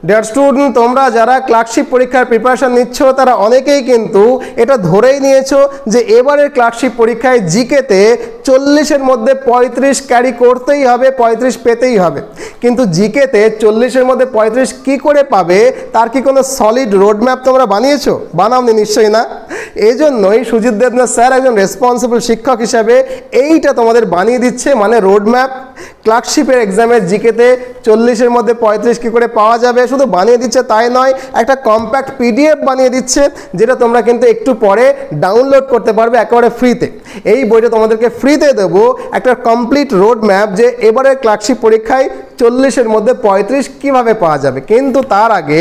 Dear student, তোমরা যারা clerkship পরীক্ষার প্রিপারেশন নিচ্ছ তারা অনেকেই কিন্তু এটা ধরেই নিয়েছো যে এবারের ক্লার্কশিপ পরীক্ষায় জিকেতে 40-এর মধ্যে 35 ক্যারি করতেই হবে, 35 পেতেই হবে। কিন্তু জিকেতে 40-এর মধ্যে 35 কি করে পাবে তার কি কোনো সলিড রোডম্যাপ তোমরা বানিয়েছো? বানাওনি নিশ্চয়ই না। এই জন্যই সুজিত দেবনাথ স্যার একজন রেসপন্সিবল শিক্ষক হিসাবে এইটা তোমাদের বানিয়ে দিচ্ছে, মানে রোডম্যাপ। ক্লার্কশিপের এক্সামের জিকেতে 40-এর মধ্যে 35 কী করে পাওয়া যাবে শুধু বানিয়ে দিচ্ছে তাই নয়, একটা কম্প্যাক্ট পিডিএফ বানিয়ে দিচ্ছে যেটা তোমরা কিন্তু একটু পরে ডাউনলোড করতে পারবে একেবারে ফ্রিতে। এই বইটা তোমাদেরকে ফ্রিতে দেবো, একটা কমপ্লিট রোড ম্যাপ যে এবারে ক্লার্কশিপ পরীক্ষায় 40-এর মধ্যে 35 কীভাবে পাওয়া যাবে। কিন্তু তার আগে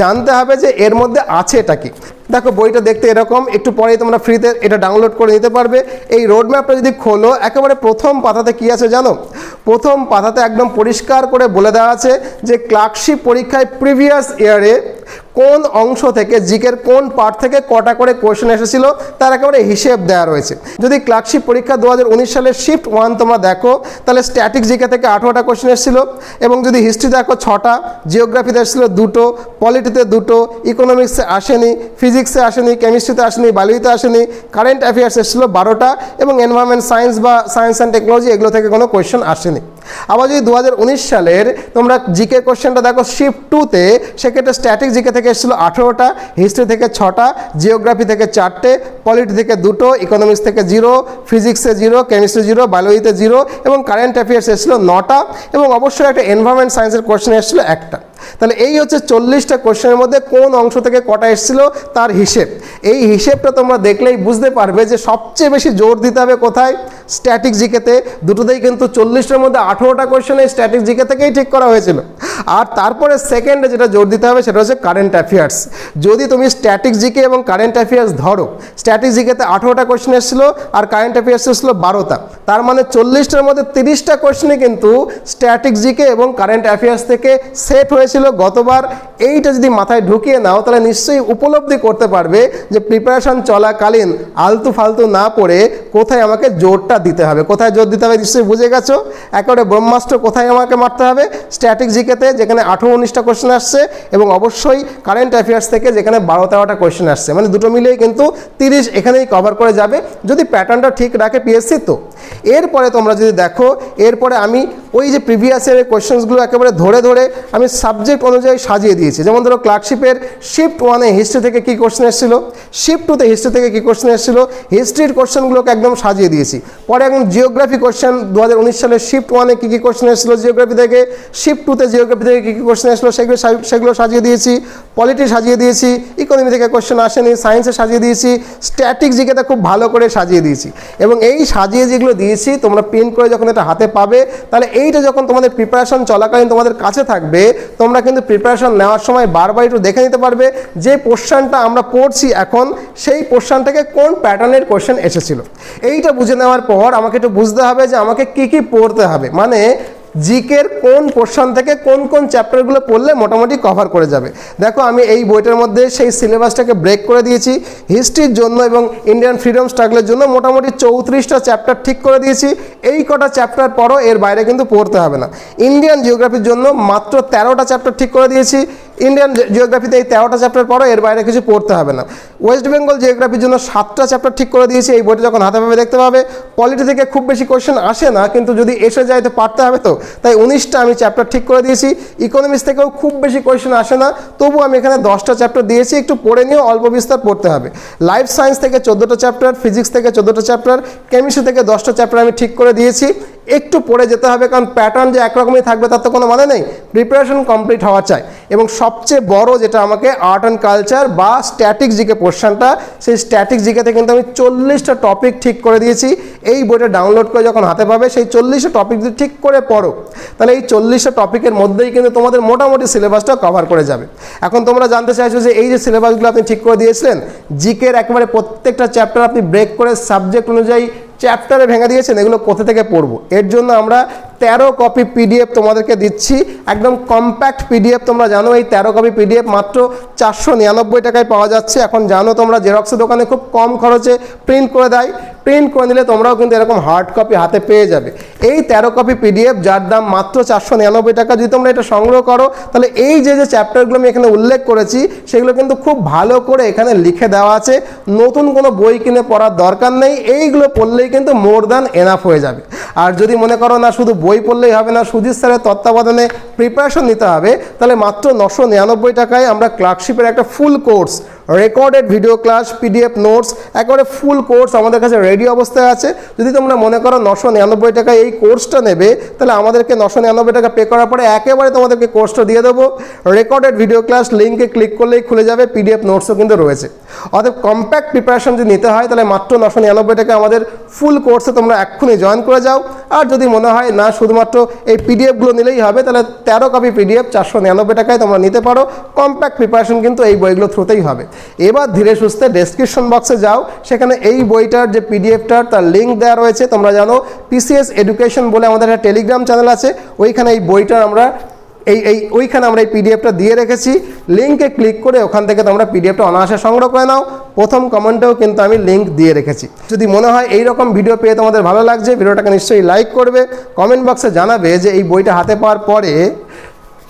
জানতে হবে যে এর মধ্যে আছে এটা কি। দেখো বইটা দেখতে এরকম, একটু পরেই তোমরা ফ্রিতে এটা ডাউনলোড করে নিতে পারবে। এই রোড ম্যাপটা যদি খোলো একেবারে প্রথম পাতাতে কি আছে জানো? প্রথম পাতাতে একদম পরিষ্কার করে বলে দেওয়া আছে যে ক্লার্কশিপ পরীক্ষায় প্রিভিয়াস ইয়ারে কোন অংশ থেকে জিকের কোন পার্ট থেকে কটা করে কোয়েশ্চেন এসেছিল তার একেবারে হিসেব দেওয়া রয়েছে। যদি ক্লার্কশিপ পরীক্ষা 2019 সালের শিফট 1 তোমরা দেখো তাহলে স্ট্যাটিক জিকে থেকে 18টা কোয়েশ্চেন এসেছিল, এবং যদি হিস্ট্রি দেখো 6টা, জিওগ্রাফিতে এসেছিল 2টো, পলিটিতে 2টো, ইকোনমিক্সে আসেনি, ফিজিক্সে আসেনি, কেমিস্ট্রিতে আসেনি, বায়োলজিতে আসেনি, কারেন্ট অ্যাফেয়ার্স এসেছিল 12টা, এবং এনভায়রনমেন্ট সায়েন্স বা সায়েন্স অ্যান্ড টেকনোলজি এগুলো থেকে কোনো কোয়েশ্চেন আসেনি। আবার যদি 2019 সালের তোমরা জিকে কোয়েশ্চেনটা দেখো শিফট 2তে, সেক্ষেত্রে স্ট্যাটিক জিকে থেকে এসেছিল 18টা, হিস্ট্রি থেকে 6টা, জিওগ্রাফি থেকে 4টে, পলিটি থেকে 2টো, ইকোনমিক্স থেকে 0, ফিজিক্সে 0, কেমিস্ট্রি 0, বায়োলজিতে 0, এবং কারেন্ট অ্যাফেয়ার্স এসেছিল 9টা, এবং অবশ্যই একটা এনভায়রনমেন্ট সায়েন্সের কোয়েশ্চেন এসেছিল 1টা। তাহলে এই হচ্ছে 40টা কোয়েশ্চেনের মধ্যে কোন অংশ থেকে কটা এসেছিল তার হিসেব। এই হিসেবটা তোমরা দেখলেই বুঝতে পারবে যে সবচেয়ে বেশি জোর দিতে হবে কোথায়? স্ট্যাটিক জিকেতে। দুটোতেই কিন্তু 40টার মধ্যে 18টা কোয়েশ্চেন এই স্ট্যাটিক জিকে থেকেই ঠিক করা হয়েছিল। আর তারপরে সেকেন্ডে যেটা জোর দিতে হবে সেটা হচ্ছে কারেন্ট অ্যাফেয়ার্স। যদি তুমি স্ট্যাটিক জিকে এবং কারেন্ট অ্যাফেয়ার্স ধরো, স্ট্যাটিক জিকেতে 18টা কোয়েশ্চেন এসেছিল আর কারেন্ট অ্যাফেয়ার্স এসেছিল 12টা, তার মানে 40টার মধ্যে 30টা কোয়েশ্চেনই কিন্তু স্ট্যাটিক জিকে এবং কারেন্ট অ্যাফেয়ার্স থেকে সেট হয়েছিল গতবার। এইটা যদি মাথায় ঢুকিয়ে নাও তাহলে নিশ্চয়ই উপলব্ধি করতে পারবে যে প্রিপারেশন চলাকালীন আলতু ফালতু না পড়ে কোথায় আমাকে জোরটা দিতে হবে। কোথায় জোর দিতে হবে নিশ্চয়ই বুঝে গেছো। একেবারে ব্রহ্মাস্ত্র কোথায় আমাকে মারতে হবে? স্ট্যাটিক জিকেতে যেখানে 18-19টা কোয়েশ্চেন আসছে, এবং অবশ্যই কারেন্ট অ্যাফেয়ার্স থেকে যেখানে 12-13টা কোয়েশ্চেন আসছে, মানে দুটো মিলিয়ে কিন্তু 30 এখানেই কভার করে যাবে যদি প্যাটার্নটা ঠিক রাখে পিএসসি। তো এরপরে তোমরা যদি দেখো, এরপরে আমি ওই যে প্রিভিয়াস ইয়ারের কোয়েশ্চেন্সগুলো একেবারে ধরে ধরে আমি সাবজেক্ট অনুযায়ী সাজিয়ে দিয়েছি। যেমন ধরো ক্লার্কশিপের শিফট 1-এ হিস্ট্রি থেকে কী কোয়েশ্চেন এসেছিল, শিফট 2-তে হিস্ট্রি থেকে কী কোয়েশ্চেন এসেছিল, হিস্ট্রির কোয়েশ্চেনগুলোকে একদম সাজিয়ে দিয়েছি। পরে এখন জিওগ্রাফি কোয়েশ্চেন 2019 সালের শিফট 1-এ কী কী কোয়েশ্চেন এসেছিল জিওগ্রাফি থেকে, শিফট 2-তে জিওগ্রাফি থেকে কী কী কোয়েশ্চেন এসেছিল সেগুলো সাজিয়ে দিয়েছি, পলিটি সাজিয়ে দিয়েছি, ইকোনমি থেকে কোয়েশ্চেন আসেনি, সায়েন্সে সাজিয়ে দিয়েছি, স্ট্যাটিক জিকেতে খুব ভালো করে সাজিয়ে দিয়েছি। এবং এই সাজিয়ে যেগুলো দিয়েছি তোমরা প্রিন্ট করে যখন এটা হাতে পাবে, তাহলে এইটা যখন তোমাদের প্রিপারেশন চলাকালীন তোমাদের কাছে থাকবে, তোমরা কিন্তু প্রিপারেশন নেওয়ার সময় বারবার একটু দেখে নিতে পারবে যে পোর্শনটা আমরা পড়ছি এখন সেই পোর্শন থেকে কোন প্যাটার্নের কোয়েশ্চেন এসেছিল। এইটা বুঝে নেওয়ার পর আমাকে একটু বুঝতে হবে যে আমাকে কি কি পড়তে হবে, মানে জিকের কোন পোর্শন থেকে কোন কোন চ্যাপ্টারগুলো পড়লে মোটামুটি কভার করে যাবে। দেখো আমি এই বইটার মধ্যে সেই সিলেবাসটাকে ব্রেক করে দিয়েছি। হিস্ট্রির জন্য এবং ইন্ডিয়ান ফ্রিডম স্ট্রাগলের জন্য মোটামুটি 34টা চ্যাপ্টার ঠিক করে দিয়েছি। এই কটা চ্যাপ্টার পরও এর বাইরে কিন্তু পড়তে হবে না। ইন্ডিয়ান জিওগ্রাফির জন্য মাত্র 13টা চ্যাপ্টার ঠিক করে দিয়েছি। ইন্ডিয়ান জিওগ্রাফিতে এই 13টা চ্যাপ্টার পরও এর বাইরে কিছু পড়তে হবে না। ওয়েস্ট বেঙ্গল জিওগ্রাফির জন্য 7টা চ্যাপ্টার ঠিক করে দিয়েছি। এই বইটা যখন হাতে পাবে দেখতে পাবে। পলিটি থেকে খুব বেশি কোয়েশ্চেন আসে না, কিন্তু যদি এসে যায় তো পারতে হবে, তো তাই 19টা আমি চ্যাপ্টার ঠিক করে দিয়েছি। ইকোনমিক্স থেকেও খুব বেশি কোয়েশ্চেন আসে না, তবু আমি এখানে 10টা চ্যাপ্টার দিয়েছি, একটু পড়ে নিয়েও অল্প বিস্তার পড়তে হবে। লাইফ সায়েন্স থেকে 14টা চ্যাপ্টার, ফিজিক্স থেকে 14টা চ্যাপ্টার, কেমিস্ট্রি থেকে 10টা চ্যাপ্টার আমি ঠিক করে দিয়েছি। একটু পড়ে যেতে হবে, কারণ প্যাটার্ন যে একরকমই থাকবে তার তো কোনো মানে নেই। প্রিপারেশন কমপ্লিট হওয়া চাই। এবং সবচেয়ে বড় যেটা আমাকে আর্ট অ্যান্ড কালচার বা স্ট্যাটিক জিকে পোর্শনটা, সেই স্ট্যাটিক জিকেতে কিন্তু আমি 40টা টপিক ঠিক করে দিয়েছি। এই বইটা ডাউনলোড করে যখন হাতে পাবে সেই 40টা টপিক যদি ঠিক করে পড়ো, তাহলে এই 40টা টপিকের মধ্যেই কিন্তু তোমাদের মোটামুটি সিলেবাসটা কভার করে যাবে। এখন তোমরা জানতে চাইছো যে এই যে সিলেবাসগুলো আপনি ঠিক করে দিয়েছিলেন, জিকের একেবারে প্রত্যেকটা চ্যাপ্টার আপনি ব্রেক করে সাবজেক্ট অনুযায়ী চ্যাপ্টারে ভেঙে দিয়েছেন, এগুলো কোথা থেকে পড়বো? এর জন্য আমরা 13 কপি পিডিএফ তোমাদেরকে দিচ্ছি, একদম কম্প্যাক্ট পিডিএফ। তোমরা জানো এই 13 কপি পিডিএফ মাত্র 499 টাকায় পাওয়া যাচ্ছে। এখন জানো তোমরা জেরক্সের দোকানে খুব কম খরচে প্রিন্ট করে দেয়। প্রিন্ট করে নিলে তোমরাও কিন্তু এরকম হার্ড কপি হাতে পেয়ে যাবে। এই 13 কপি পিডিএফ যার দাম মাত্র 499 টাকা, যদি তোমরা এটা সংগ্রহ করো তাহলে এই যে চ্যাপ্টারগুলো আমি এখানে উল্লেখ করেছি সেগুলো কিন্তু খুব ভালো করে এখানে লিখে দেওয়া আছে। নতুন কোনো বই কিনে পড়ার দরকার নেই, এইগুলো পড়লেই কিন্তু মোর দ্যান এনাফ হয়ে যাবে। আর যদি মনে করো না শুধু বই পড়লেই হবে না, সুজিত স্যারের তত্ত্বাবধানে প্রিপারেশন নিতে হবে, তাহলে মাত্র 999 টাকায় আমরা ক্লার্কশিপের একটা full course, recorded video class, PDF notes, একেবারে ফুল কোর্স আমাদের কাছে রেডি অবস্থায় আছে। যদি তোমরা মনে করো 999 টাকায় এই কোর্সটা নেবে, তাহলে আমাদেরকে 999 টাকা পে করার পরে একেবারে তোমাদেরকে কোর্সটা দিয়ে দেবো। রেকর্ডেড ভিডিও ক্লাস লিঙ্কে ক্লিক করলেই খুলে যাবে, পিডিএফ নোটসও কিন্তু রয়েছে। অতএব কম্প্যাক্ট প্রিপারেশন যদি নিতে হয় তাহলে মাত্র 999 টাকা আমাদের ফুল কোর্সে তোমরা এক্ষুনি জয়েন করে যাও। আর যদি মনে হয় না শুধুমাত্র এই পিডিএফগুলো নিলেই হবে, তাহলে 13 কপি পিডিএফ 499 টাকায় তোমরা নিতে পারো। কম্প্যাক্ট প্রিপারেশন কিন্তু এই বইগুলো থ্রুতেই হবে। এবার ধীরে সুস্থে ডেসক্রিপশন বক্সে যাও, সেখানে এই বইটার যে পিডিএফটার তার লিঙ্ক দেওয়া রয়েছে। তোমরা জানো পিসিএস এডুকেশন বলে আমাদের একটা টেলিগ্রাম চ্যানেল আছে, ওইখানে এই বইটার আমরা ওইখানে আমরা এই পিডিএফটা দিয়ে রেখেছি। লিঙ্কে ক্লিক করে ওখান থেকে তোমরা পিডিএফটা অনায়াসে সংগ্রহ করে নাও। প্রথম কমেন্টেও কিন্তু আমি লিঙ্ক দিয়ে রেখেছি। যদি মনে হয় এইরকম ভিডিও পেয়ে তোমাদের ভালো লাগছে, ভিডিওটাকে নিশ্চয়ই লাইক করবে, কমেন্ট বক্সে জানাবে যে এই বইটা হাতে পাওয়ার পরে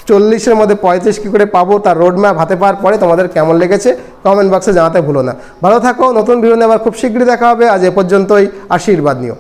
40-এর মধ্যে 35 কী করে পাবো তার রোডম্যাপ হাতে পাওয়ার পরে তোমাদের কেমন লেগেছে কমেন্ট বক্সে জানাতে ভুলো না। ভালো থাকো, নতুন ভিডিও নিয়ে আবার খুব শীঘ্রই দেখা হবে। আজ এ পর্যন্তই, আশীর্বাদ নিও।